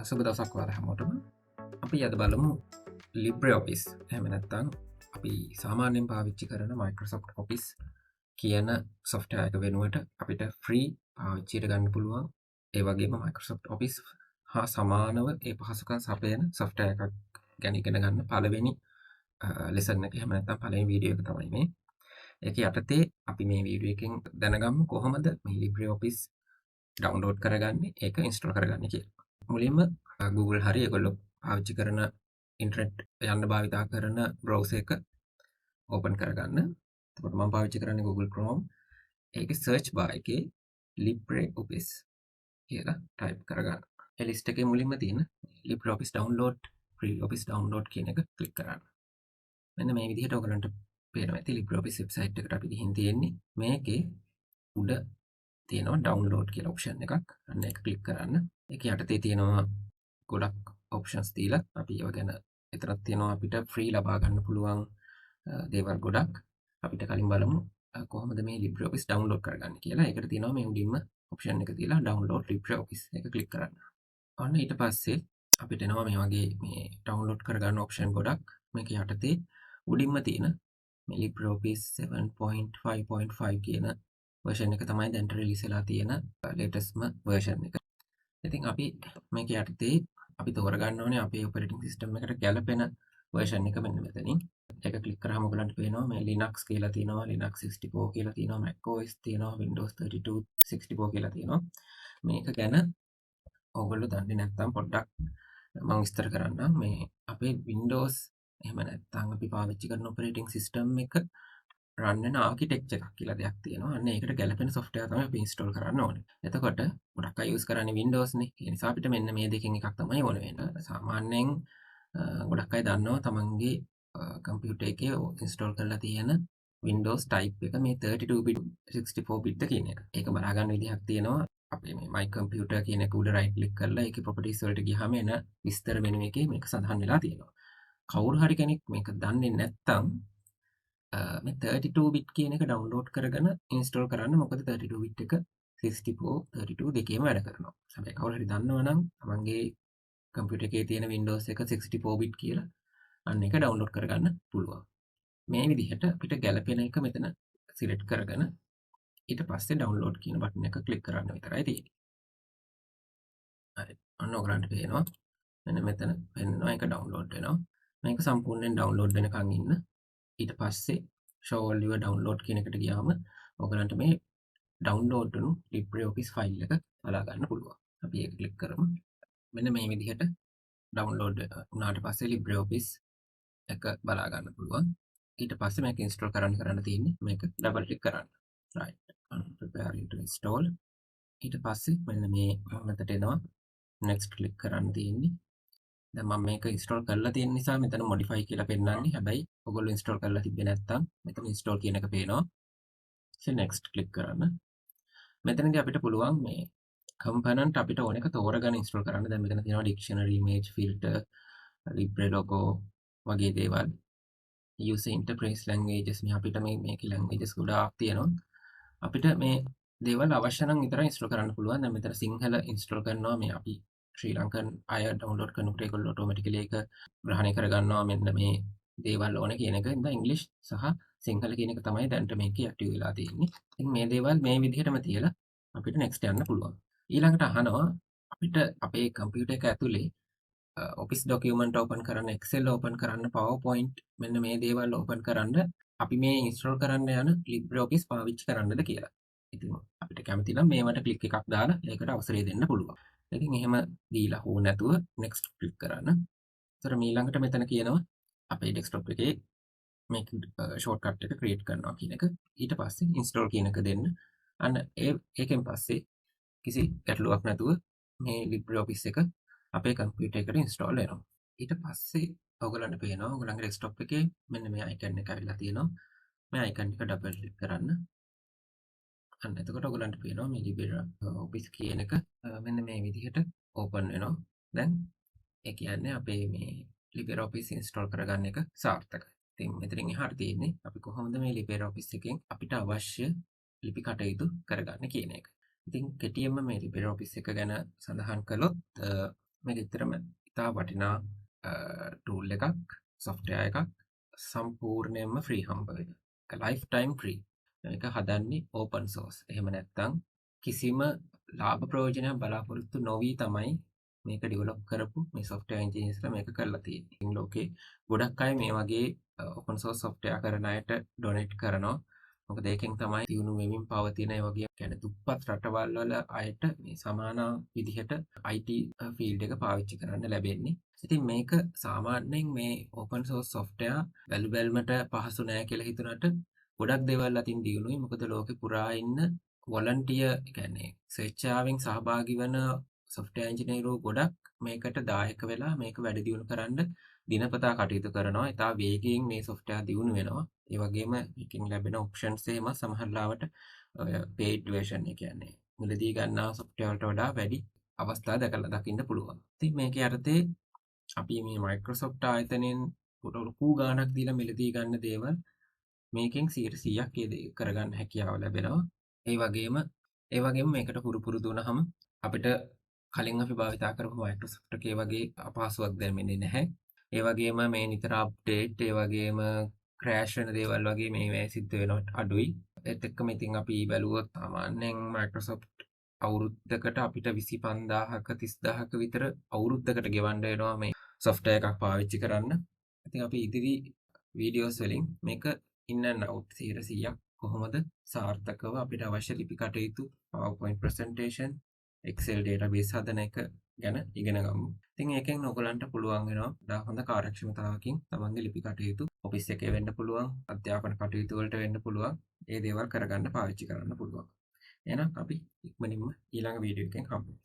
සුබ දවසක් ඔයාලා හැමෝටම. අපි අද බලමු LibreOffice. එහෙම නැත්නම් අපි සාමාන්‍යයෙන් පාවිච්චි කරන Microsoft Office කියන software එක වෙනුවට අපිට free පාවිච්චියට ගන්න පුළුවන්. ඒ වගේම Microsoft Office හා සමානව ඒ පහසුකම් සපයන software එකක් ගැන ඉගෙන ගන්න පළවෙනි lesson එක. එහෙම නැත්නම් පළවෙනි වීඩියෝ එක තමයි මේ. ඒක යටතේ අපි මේ වීඩියෝ එකෙන් දැනගමු කොහොමද මේ LibreOffice download කරගන්නේ, ඒක install කරගන්නේ කියලා. මුලින්ම Google හරි ඒගොල්ලෝ පාවිච්චි කරන ඉන්ටර්නෙට් යන්න භාවිතා කරන browser එක open කරගන්න. එතකොට මම පාවිච්චි කරන්නේ Google Chrome. ඒකේ search bar එකේ LibreOffice කියලා type කරගන්න. ඒ list එකේ මුලින්ම තියෙන LibreOffice download, free office download කියන එක click කරන්න. මෙන්න මේ විදිහට ඔයගලන්ට පේනවා ඇති LibreOffice website එකට අපි ගිහින් තියෙන්නේ. මේකේ උඩ තියෙනවා download කියලා option එකක්. අන්න ඒක click කරන්න. ඒක යටතේ තියෙනවා ගොඩක් options දීලා අපි ඒව ගැන එතරම් තියෙනවා අපිට free ලබා ගන්න පුළුවන් දේවල් ගොඩක්. අපිට කලින් බලමු කොහොමද මේ LibreOffice download කරගන්නේ කියලා. ඒකට තියෙනවා මේ උඩින්ම option එක තියලා download LibreOffice එක click කරන්න. අන්න ඊට පස්සේ අපිට එනවා මේ වගේ මේ download කරගන්න option ගොඩක්. මේක යටතේ උඩින්ම තියෙන මේ LibreOffice 7.5.5 කියන version එක තමයි දැන් release වෙලා තියෙන latestම version එක. ඉතින් අපි මේක යටතේ අපි තෝරගන්න ඕනේ අපේ operating system එකට ගැලපෙන version එක මෙන්න මෙතනින්. ඒක click කරාම ඔයගලන්ට පේනවා මේ Linux කියලා තියෙනවා, Linux 64 කියලා තියෙනවා, macOS තියෙනවා, Windows 32 64 කියලා තියෙනවා. මේක ගැන ඔයගොල්ලෝ දන්නේ නැත්නම් පොඩ්ඩක් මම විස්තර කරන්නම්. මේ අපේ Windows එහෙම නැත්නම් අපි පාවිච්චි කරන operating system එක run වෙන architecture එකක් කියලා දෙයක් තියෙනවා. අන්න ඒකට ගැලපෙන software තමයි අපි install කරන්න ඕනේ. එතකොට ගොඩක් අය use කරන්නේ Windows නේ. ඒ නිසා අපිට මෙන්න මේ දෙකෙන් එකක් තමයි ඕන වෙන්නේ. සාමාන්‍යයෙන් ගොඩක් අය දන්නවා තමන්ගේ computer එකේ install කරලා තියෙන Windows type එක මේ 32 bit 64 bit කියන එක. ඒක බලා ගන්න විදිහක් තියෙනවා. අපේ මේ my computer කියන එක උඩ right click කරලා ඒකේ properties වලට ගියාම එන විස්තර මෙනු එකේ මේක සඳහන් වෙලා තියෙනවා. කවුරු හරි කෙනෙක් මේක දන්නේ නැත්නම් මේ 32 bit කියන එක download කරගෙන install කරන්න. මොකද 32 bit එක 64 32 දෙකේම වැඩ කරනවා. හැබැයි කවුරු හරි දන්නවනම් තමන්ගේ computer එකේ තියෙන Windows එක 64 bit කියලා අන්න ඒක download කරගන්න පුළුවන්. මේ විදිහට අපිට ගැලපෙන එක මෙතන select කරගෙන ඊට පස්සේ download කියන බටන් එක click කරන්න විතරයි තියෙන්නේ. හරි. අන්න ඔයගලන්ට පේනවා මෙන්න මෙතන පෙන්නනවා ඒක download වෙනවා. මේක සම්පූර්ණයෙන් download වෙනකන් ඉන්න. ඊට පස්සේ show all your download කියන එකට ගියාම ඔයගලන්ට මේ download වුණු LibreOffice file එක බලා ගන්න පුළුවන්. අපි ඒක click කරමු. මෙන්න මේ විදිහට download වුණාට පස්සේ LibreOffice එක බලා ගන්න පුළුවන්. ඊට පස්සේ මේක install කරන්න තියෙන්නේ මේක double click කරන්න. right. preparing to install. ඊට පස්සේ මෙන්න මේ මෙතට එනවා next click කරන්න තියෙන්නේ. දැන් මම මේක install කරලා තියෙන නිසා මෙතන modify කියලා පෙන්නන්නේ. හැබැයි ඔයගොල්ලෝ install කරලා තිබ්බේ නැත්නම් මෙතන install කියන එක පේනවා. ඉතින් next click කරන්න. මෙතනදී අපිට පුළුවන් මේ component අපිට ඕන එක තෝරගෙන install කරන්න. දැන් මෙතන තියෙනවා dictionary, image filter, libre logo වගේ දේවල්. user interface languages මේ අපිට මේකේ languages ගොඩාක් තියෙනවා. අපිට මේ දේවල් අවශ්‍ය නම් විතරයි install කරන්න පුළුවන්. දැන් මෙතන සිංහල install කරනවා මේ අපි ශ්‍රී ලංකන් අය download කරනකොට ඒගොල්ලෝ automatically ඒක ග්‍රහණය කරගන්නවා මෙන්න මේ දේවල් ඕන කියන එක. ඉතින් ඉංග්‍රීසි සහ සිංහල කියන එක තමයි දැන්ට මේකේ active වෙලා තියෙන්නේ. ඉතින් මේ දේවල් මේ විදිහටම තියලා අපිට next යන්න පුළුවන්. ඊළඟට අහනවා අපිට අපේ computer එක ඇතුලේ office document open කරන්න, excel open කරන්න, powerpoint මෙන්න මේ දේවල් open කරන්න අපි මේ install කරන්න යන LibreOffice පාවිච්චි කරන්නද කියලා. ඉතින් අපිට කැමති නම් මේවට click එකක් දාලා ඒකට අවසරය දෙන්න පුළුවන්. ඉතින් එහෙම දීලා හෝ නැතුව next click කරන්න. ඒතර ඊළඟට මෙතන කියනවා අපේ desktop එකේ මේක shortcut එක create කරනවා කියන එක. ඊට පස්සේ install කියන එක දෙන්න. අන්න ඒකෙන් පස්සේ කිසි ගැටලුවක් නැතුව මේ LibreOffice එක අපේ computer එකට install වෙනවා. ඊට පස්සේ ඔයගලන්ට පේනවා ඔයගලන්ගේ desktop එකේ මෙන්න මේ icon එක ඇවිල්ලා තියෙනවා. මේ icon එක double click කරන්න. අන්න එතකොට ඔයගලන්ට පේනවා මේ LibreOffice කියන එක මෙන්න මේ විදිහට open වෙනවා. දැන් ඒ කියන්නේ අපේ මේ LibreOffice install කරගන්න එක සාර්ථකයි. ඉතින් මෙතනින් එහාට තියෙන්නේ අපි කොහොමද මේ LibreOffice එකෙන් අපිට අවශ්‍ය ලිපි කටයුතු කරගන්න කියන එක. ඉතින් කෙටියෙන්ම මේ LibreOffice එක ගැන සඳහන් කළොත් මේක ඇත්තටම ඉතා වටිනා ටූල් එකක්, software එකක්. සම්පූර්ණයෙන්ම ෆ්‍රී හම්බ වෙන. ඒක ලයිෆ් ටයිම් ෆ්‍රී. මේක හදන්නේ ඕපන් සෝස්. එහෙම නැත්නම් කිසිම ලාභ ප්‍රයෝජනයක් බලාපොරොත්තු නොවි තමයි මේක ඩෙවලොප් කරපු මේ software engineersලා මේක කරලා තියෙන්නේ. ඉතින් ලෝකේ ගොඩක් අය මේ වගේ ඕපන් සෝස් software කරන අයට ඩොනේට් කරනවා. මොකද ඒකෙන් තමයි දියුණු වෙමින් පවතින ඒ වගේ කියන්නේ දුප්පත් රටවල් වල අයට මේ සමාන විදිහට IT ෆීල්ඩ් එක පාවිච්චි කරන්න ලැබෙන්නේ. ඉතින් මේක සාමාන්‍යයෙන් මේ ඕපන් සෝස් software බැලුමට පහසු නෑ කියලා හිතුනට ගොඩක් දේවල් අතින් දියුණුයි. මොකද ලෝකෙ පුරා ඉන්න වොලන්ටියර් කියන්නේ ස්වේච්ඡාවෙන් සහභාගී වන software engineerෝ ගොඩක් මේකට දායක වෙලා මේක වැඩි දියුණු කරන්න දිනපතා කටයුතු කරනවා. ඉතා වේගයෙන් මේ software දියුණු වෙනවා. ඒ වගේම මේකෙන් ලැබෙන ඔප්ෂන්ස් එහෙම සමහර ලාවට paid version ඒ කියන්නේ මුලදී ගන්නා software වලට වඩා වැඩි අවස්ථා දකින්න පුළුවන්. ඉතින් මේකේ යටතේ අපි මේ Microsoft ආයතනයෙන් ලොකු ගාණක් දීලා මිලදී ගන්න දේවල් මේකෙන් 100%ක් කරගන්න හැකියාව ලැබෙනවා. ඒ වගේම මේකට පුරුදු වුණාම අපිට කලින් අපි භාවිතා කරපු Microsoft එකේ වගේ අපහසුයක් දැනෙන්නේ නැහැ. ඒ වගේම මේ නිතර අප්ඩේට්, ඒ වගේම ක්‍රෑෂ් වෙන දේවල් වගේ මේ සිද්ධ වෙනවට අඩුයි. ඒත් එක්කම ඉතින් අපි බැලුවොත් සාමාන්‍යයෙන් Microsoft අවුරුද්දකට අපිට 25000ක 30000ක විතර අවුරුද්දකට ගෙවන්න වෙනවා මේ software එකක් පාවිච්චි කරන්න. ඉතින් අපි ඉදිරි වීඩියෝස් වලින් මේක in and out 100%ක් කොහොමද සාර්ථකව අපිට අවශ්‍ය ලිපි කටයුතු, PowerPoint presentation, Excel database හදන එක ගැන ඉගෙන ගමු. ඉතින් ඒකෙන් ඔයගලන්ට පුළුවන් වෙනවා හොඳ කාර්යක්ෂමතාවකින් තමන්ගේ ලිපි කටයුතු ඔෆිස් එකේ වෙන්න පුළුවන්, අධ්‍යාපන කටයුතු වලට වෙන්න පුළුවන්. ඒ දේවල් කරගන්න පාවිච්චි කරන්න පුළුවන්. එහෙනම් අපි ඉක්මනින්ම ඊළඟ වීඩියෝ එකෙන් හම්බෙමු.